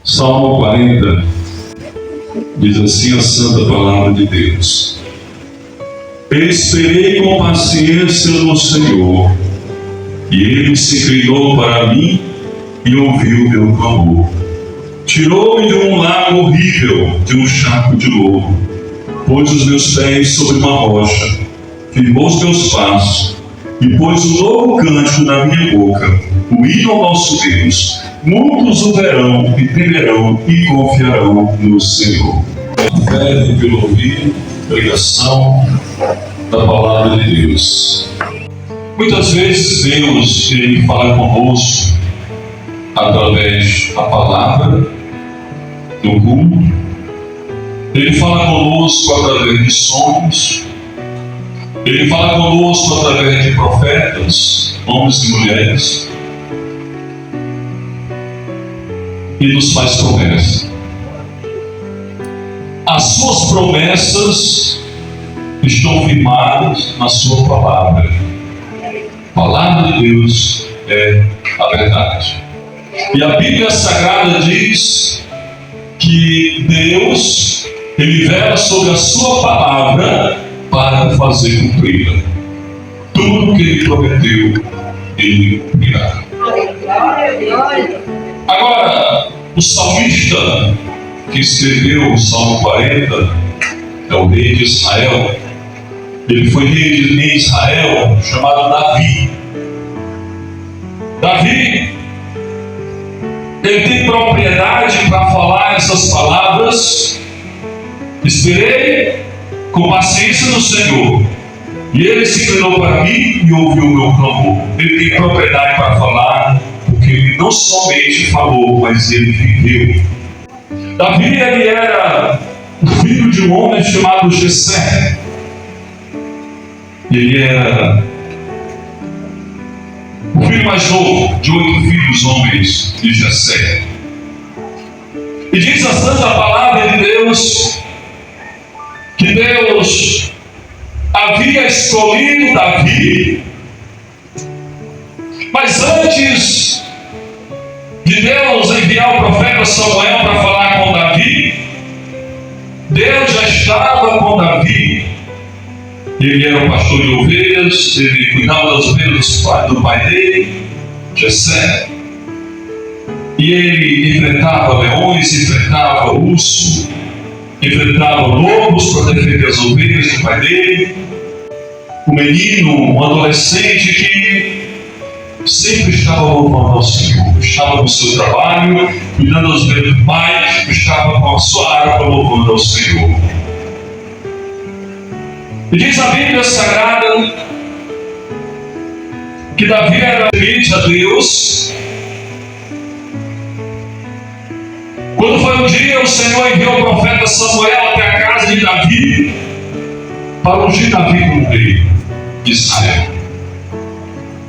Salmo 40 diz assim a santa palavra de Deus: Esperei com paciência no Senhor, e Ele se inclinou para mim e ouviu meu clamor. Tirou-me de um lago horrível, de um charco de lodo, pôs os meus pés sobre uma rocha, firmou os meus passos, e pôs um novo cântico na minha boca, o hino ao nosso Deus. Muitos o verão e temerão e confiarão no Senhor. Fé pelo ouvir, pregação da palavra de Deus. Muitas vezes Deus ele fala conosco através da palavra, do culto. Ele fala conosco através de sonhos. Ele fala conosco através de profetas, homens e mulheres, e nos faz promessas. As suas promessas estão firmadas na sua palavra. A palavra de Deus é a verdade. E a Bíblia Sagrada diz que Deus, Ele vela sobre a sua palavra para fazer cumpri-la. Tudo que Ele prometeu, Ele cumprirá. Agora, o salmista que escreveu o Salmo 40 é o rei de Israel. Ele foi rei em Israel chamado Davi. Davi, ele tem propriedade para falar essas palavras: esperei com paciência no Senhor, e Ele se inclinou para mim e ouviu o meu clamor. Ele tem propriedade para falar, porque ele não somente falou, mas ele viveu. Davi, ele era o filho de um homem chamado Jessé. Ele era o filho mais novo de 8 filhos homens de Jessé. E diz a santa palavra de Deus que Deus havia escolhido Davi, mas antes de Deus enviar o profeta Samuel para falar com Davi, Deus já estava com Davi. Ele era um pastor de ovelhas, ele cuidava das ovelhas do pai dele, Jessé. E ele enfrentava leões, enfrentava urso, enfrentava lobos para defender as ovelhas do pai dele. Um menino, um adolescente que sempre estava louvando ao Senhor, estava no seu trabalho, cuidando das ovelhas do pai, estava com a sua harpa louvando ao Senhor. E diz a Bíblia Sagrada que Davi era temente a Deus. Quando foi um dia, o Senhor enviou o profeta Samuel até a casa de Davi para ungir Davi como rei de Israel.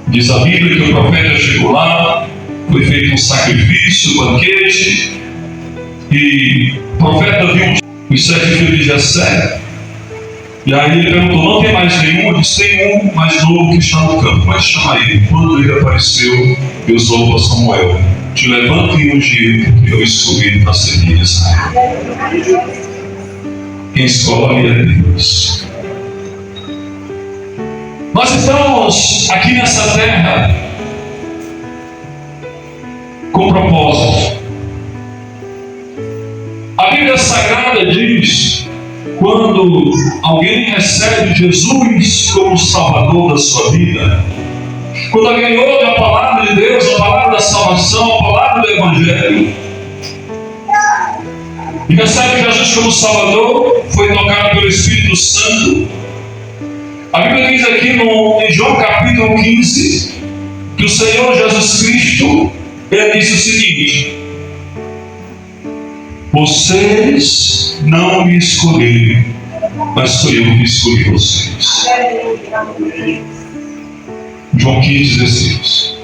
Diz a Bíblia que o profeta chegou lá, foi feito um sacrifício, um banquete, e o profeta viu os 7 filhos de Jessé. E aí ele perguntou: não tem mais nenhum? Ele disse: tem um mais novo que está no campo, mas chama ele. Quando ele apareceu, Deus falou para Samuel: te levanta e unge ele, porque eu escolhi para servir Israel. Quem escolhe é Deus. Nós estamos aqui nessa terra com propósito. A Bíblia Sagrada diz: quando alguém recebe Jesus como Salvador da sua vida, quando alguém ouve a palavra de Deus, a palavra da salvação, a palavra do Evangelho, e recebe Jesus como Salvador, foi tocado pelo Espírito Santo. A Bíblia diz aqui em João capítulo 15, que o Senhor Jesus Cristo, Ele disse o seguinte: vocês não me escolheram, mas foi eu que escolhi vocês. João 15, 16.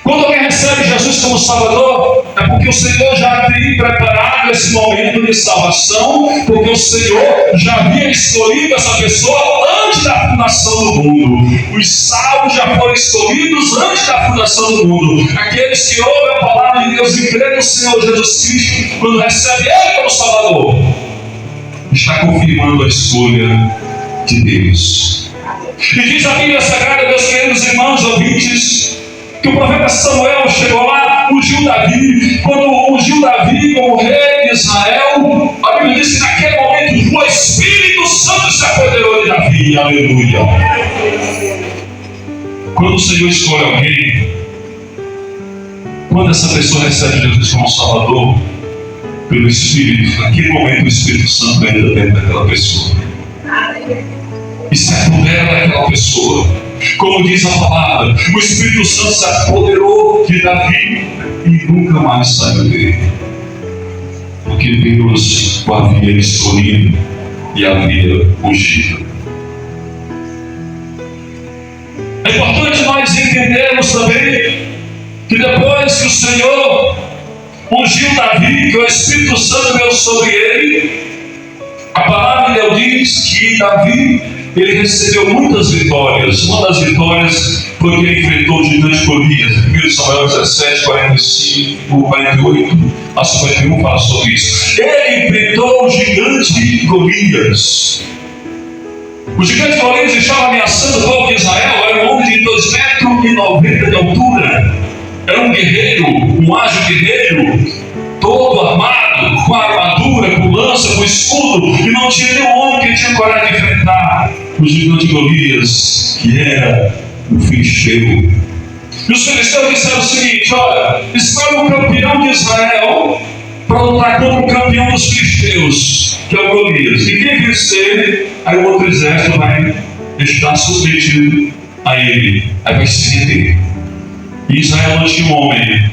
Quando alguém recebe Jesus como Salvador, é porque o Senhor já tem preparado esse momento de salvação, porque o Senhor já havia escolhido essa pessoa antes da fundação do mundo. Os salvos já foram escolhidos antes da fundação do mundo. Aqueles que ouvem a palavra Deus e crê no Senhor Jesus Cristo, quando recebe Ele como Salvador, está confirmando a escolha de Deus. E diz a Bíblia Sagrada, meus queridos irmãos ouvintes, que o profeta Samuel chegou lá, ungiu Davi. Quando ungiu Davi como rei de Israel, a Bíblia diz que naquele momento o Espírito Santo se apoderou de Davi. Aleluia. Quando o Senhor escolhe alguém, quando essa pessoa recebe Jesus como Salvador, pelo Espírito, naquele momento o Espírito Santo entra dentro daquela pessoa e se apodera daquela pessoa. Como diz a palavra, o Espírito Santo se apoderou de Davi e nunca mais saiu dele, porque Deus o havia escolhido e havia ungido. É importante nós entendermos também que depois que o Senhor ungiu Davi, que o Espírito Santo veio sobre ele, a palavra de Deus diz que Davi, ele recebeu muitas vitórias. Uma das vitórias foi que ele enfrentou o gigante Golias. 1 Samuel 17, 45, 48 a 51 fala sobre isso. Ele enfrentou o gigante Golias. O gigante Golias estava ameaçando o povo de Israel. Era um homem de 2,90 metros de altura. Era um guerreiro, um ágil guerreiro, todo armado, com armadura, com lança, com escudo, e não tinha nenhum homem que tinha coragem de enfrentar o gigante Golias, que era o filisteu. E os filisteus disseram o seguinte: olha, escolhe um campeão de Israel para lutar contra o campeão dos filisteus, que é o Golias. E quem vencer, aí o outro exército vai estar submetido a ele, aí vai se render. E Israel não tinha um homem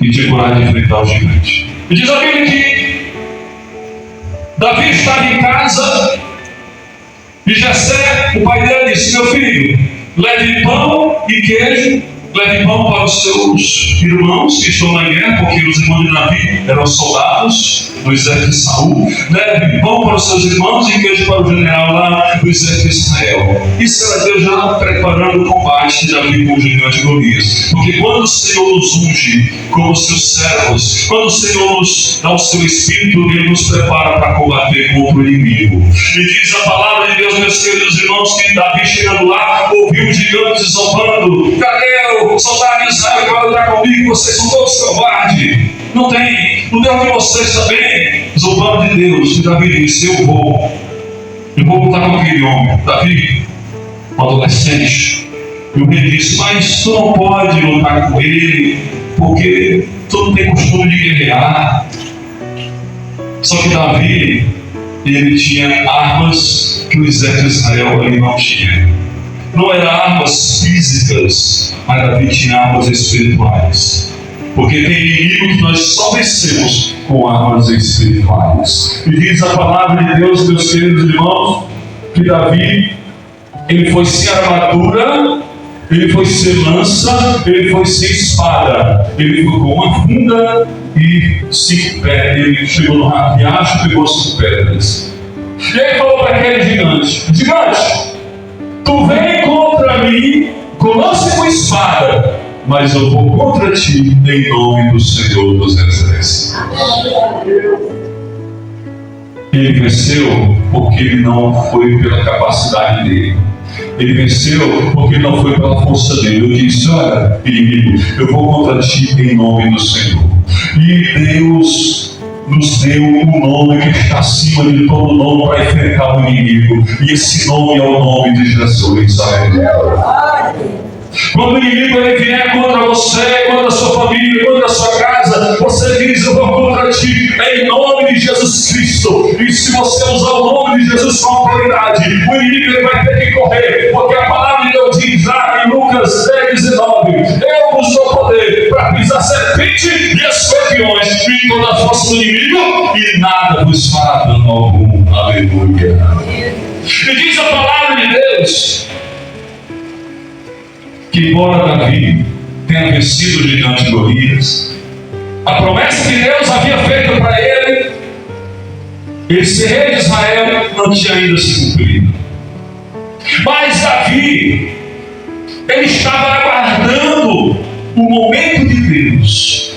que tinha coragem de enfrentar o gigante. E diz a Bíblia que Davi estava em casa e Jessé, o pai dele, disse: meu filho, leve pão e queijo, leve pão para os seus irmãos que estão na guerra, porque os irmãos de Davi eram soldados do exército de Saul. Leve pão para os seus irmãos e queijo para o general lá do exército de Israel. Isso era Deus já preparando o combate de Davi com o gigante Golias. Porque quando o Senhor nos unge como seus servos, quando o Senhor nos dá o seu Espírito, Ele nos prepara para combater contra o inimigo. E diz a palavra de Deus, meus queridos irmãos, que Davi chegando lá, ouviu o gigante zombando: cadê o soldado de Israel que vai lutar comigo? Vocês são todos covardes. Não tem, o Deus de vocês também, zombando de Deus. E Davi disse: eu vou lutar com aquele homem. Davi, um adolescente. E o rei disse: mas tu não pode lutar com ele, porque tu não tem costume de guerrear. Só que Davi, ele tinha armas que o exército de Israel ele não tinha. Não eram armas físicas, mas Davi tinha armas espirituais. Porque tem inimigo que nós só vencemos com armas espirituais. E diz a palavra de Deus, meus queridos irmãos, que Davi, ele foi sem armadura, ele foi sem lança, ele foi sem espada. Ele foi com uma funda e 5 pedras. Ele chegou no riacho e pegou 5 pedras. E ele falou para aquele gigante: gigante, tu vem contra mim com lança e com espada, mas eu vou contra ti em nome do Senhor dos Exércitos. Ele venceu porque ele não foi pela capacidade dele. Ele venceu porque não foi pela força dele. Eu disse: olha, inimigo, eu vou contra ti em nome do Senhor. E Deus nos deu um nome que está acima de todo nome para enfrentar o inimigo. E esse nome é o nome de Jesus. Quando o inimigo ele vier contra você, contra a sua família, contra a sua casa, você diz: eu vou contra ti em nome de Jesus Cristo. E se você usar o nome de Jesus com autoridade, o inimigo ele vai ter que correr, porque a palavra de Deus diz lá em Lucas 10:19: eu vos dou poder para pisar serpente e escorpiões e toda a força do inimigo, e nada vos fará dano algum. Aleluia. E diz a palavra de Deus que, embora Davi tenha vencido o gigante Golias, a promessa que Deus havia feito para ele ser rei de Israel, não tinha ainda se cumprido. Mas Davi, ele estava aguardando o momento de Deus.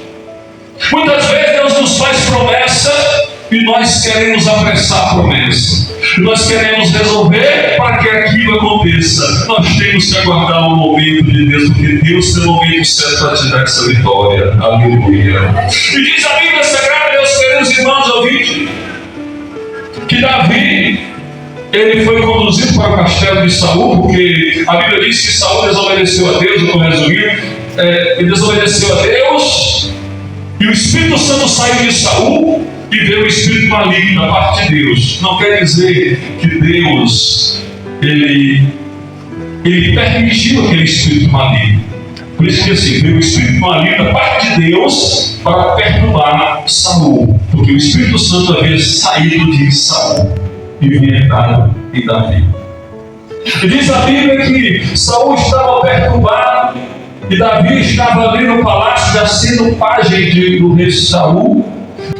e nós queremos apressar a promessa. Nós queremos resolver para que aquilo aconteça. Nós temos que aguardar o momento de Deus, porque Deus tem o momento certo para te dar essa vitória. Aleluia. E diz a Bíblia Sagrada, meus queridos irmãos ouvintes, que Davi, ele foi conduzido para o castelo de Saul, porque a Bíblia diz que Saul desobedeceu a Deus. Eu estou resumindo, ele desobedeceu a Deus, e o Espírito Santo saiu de Saul e veio o Espírito maligno da parte de Deus. Não quer dizer que Deus ele permitiu aquele Espírito maligno. Por isso que assim, veio o Espírito maligno da parte de Deus para perturbar Saul, porque o Espírito Santo havia saído de Saul e vinha entrar em Davi. E diz a Bíblia que Saul estava perturbado e Davi estava ali no palácio, já sendo pajem do rei Saul,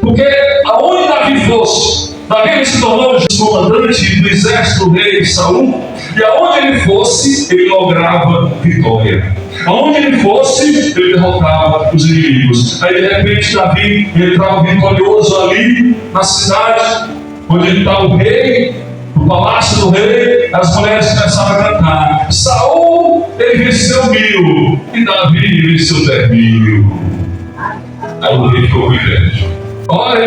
porque aonde Davi fosse, Davi se tornou o comandante do exército do rei Saul, e aonde ele fosse, ele lograva vitória. Aonde ele fosse, ele derrotava os inimigos. Aí de repente Davi entrava vitorioso ali na cidade, onde está o rei, no palácio do rei. As mulheres começaram a cantar: Saul, ele venceu 1000, e Davi venceu 10.000. Aí o rei ficou com inveja. Olha,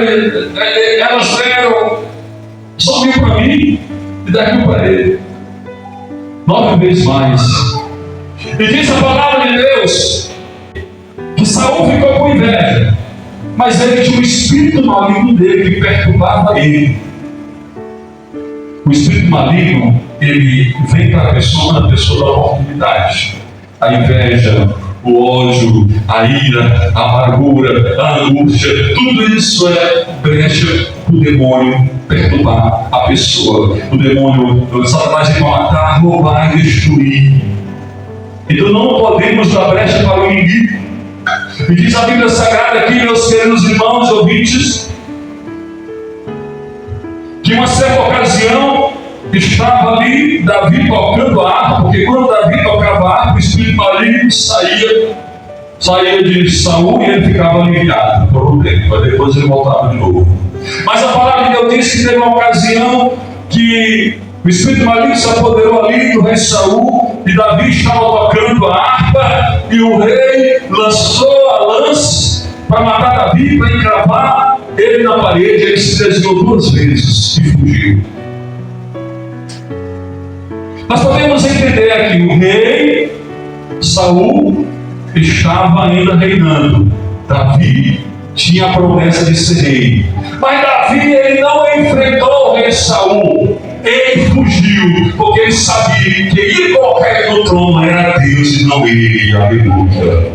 elas deram só 1.000 para mim e 10.000 para ele. 9 vezes mais. E diz a palavra de Deus que Saul ficou com inveja, mas ele tinha um espírito maligno dele que perturbava ele. O espírito maligno, ele vem para a pessoa quando a pessoa dá oportunidade. A inveja, o ódio, a ira, a amargura, a angústia, tudo isso é brecha para o demônio perturbar a pessoa. O demônio, Satanás, vai matar, roubar e destruir. Então não podemos dar brecha para o inimigo. E diz a Bíblia Sagrada aqui, meus queridos irmãos ouvintes, que uma certa ocasião estava ali Davi tocando a harpa, porque quando Davi tocava a harpa, o espírito maligno saía de Saul e ele ficava aliviado por um tempo, mas depois ele voltava de novo. Mas a palavra de Deus diz que teve uma ocasião que o espírito maligno se apoderou ali do rei Saul, e Davi estava tocando a harpa, e o rei lançou a lança para matar Davi, para encravar ele na parede. Ele se desviou 2 vezes e fugiu. Nós podemos entender aqui, o rei Saul estava ainda reinando. Davi tinha a promessa de ser rei. Mas Davi, ele não enfrentou o rei Saul. Ele fugiu, porque ele sabia que ele colocar ele no trono era Deus e não ele. Aleluia.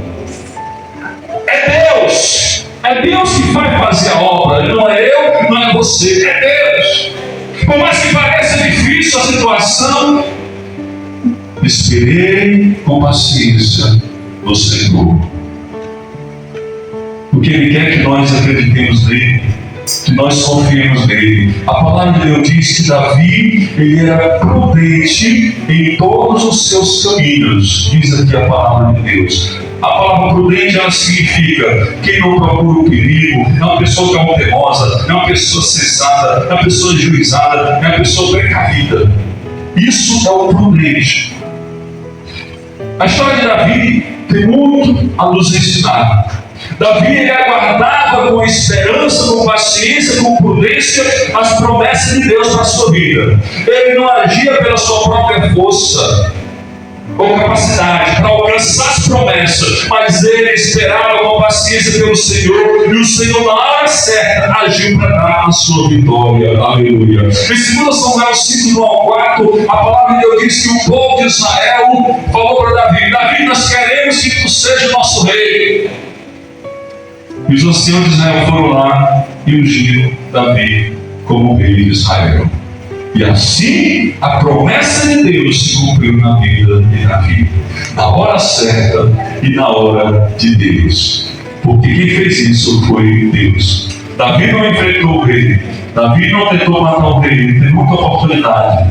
É Deus. É Deus que vai fazer a obra. Não é eu, não é você. É Deus. Por mais que pareça difícil a situação, esperei com paciência no Senhor. Porque Ele quer que nós acreditemos nele, que nós confiemos nele. A palavra de Deus diz que Davi, ele era prudente em todos os seus caminhos. Diz aqui a palavra de Deus. A palavra prudente, ela significa quem não procura o perigo, é uma pessoa cautelosa, é uma pessoa sensata, é uma pessoa juizada, é uma pessoa precavida. Isso é o prudente. A história de Davi tem muito a nos ensinar. Davi, ele aguardava com esperança, com paciência, com prudência as promessas de Deus para a sua vida. Ele não agia pela sua própria força ou capacidade para alcançar as promessas, mas ele esperava com paciência pelo Senhor, e o Senhor, na hora certa, agiu para dar a sua vitória. Aleluia. Em 2 Samuel 5, 1 ao 4, a palavra de Deus diz que o povo de Israel falou para Davi: Davi, nós queremos que tu seja nosso rei. E os anciãos de Israel foram lá e ungiram Davi como rei de Israel. E assim a promessa de Deus se cumpriu na vida de Davi, na hora certa e na hora de Deus. Porque quem fez isso foi Deus. Davi não enfrentou o rei, Davi não tentou matar o rei, ele teve muita oportunidade.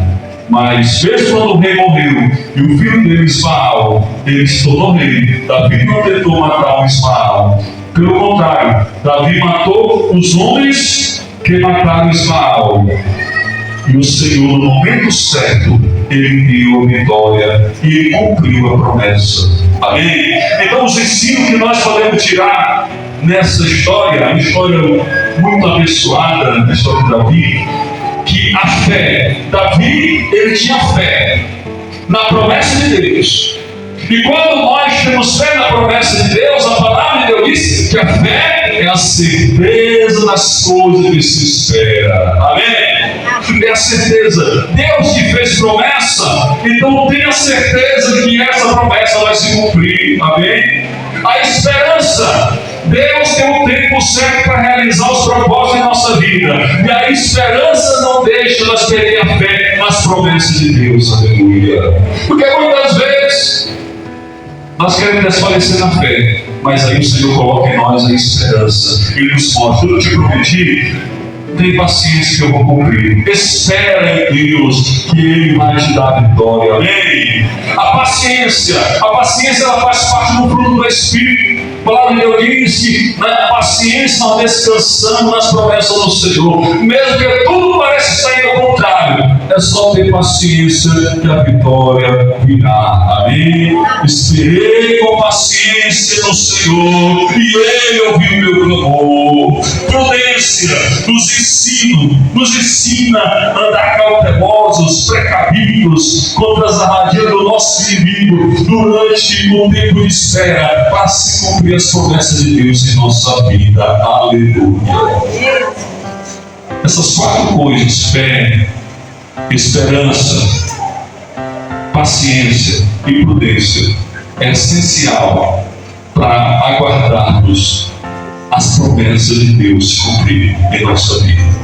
Mas mesmo quando o rei morreu e o filho dele, Ismael, ele se tornou rei, Davi não tentou matar o Ismael. Pelo contrário, Davi matou os homens que mataram Ismael. E o Senhor, no momento certo, Ele deu a vitória e Ele cumpriu a promessa. Amém? Então, os ensinos que nós podemos tirar nessa história, uma história muito abençoada, a história de Davi, que a fé, Davi, ele tinha fé na promessa de Deus. E quando nós temos fé na promessa de Deus, a palavra de Deus diz que a fé é a certeza das coisas que se espera. Amém? É a certeza. Deus te fez promessa, então tenha certeza que essa promessa vai se cumprir. Amém? A esperança. Deus tem um tempo certo para realizar os propósitos em nossa vida. E a esperança não deixa nós perder a fé nas promessas de Deus. Aleluia. Porque muitas vezes nós queremos desfalecer na fé, mas aí o Senhor coloca em nós a esperança. Ele nos mostra: eu te prometi, tem paciência que eu vou cumprir. Espera em Deus que Ele vai te dar a vitória. Amém? A paciência ela faz parte do fruto do Espírito. A palavra de Deus diz que na paciência nós descansamos nas promessas do Senhor. Mesmo que tudo pareça estar indo ao contrário, é só ter paciência que a vitória virá. Amém? Esperei com paciência no Senhor e Ele ouviu meu clamor. Prudência nos ensina a andar cautelosos, precavidos contra as armadilhas do nosso inimigo durante o tempo de espera para se cumprir as promessas de Deus em nossa vida. Aleluia. Essas 4 coisas: fé, esperança, paciência e prudência, é essencial para aguardarmos as promessas de Deus se cumprirem em nossa vida.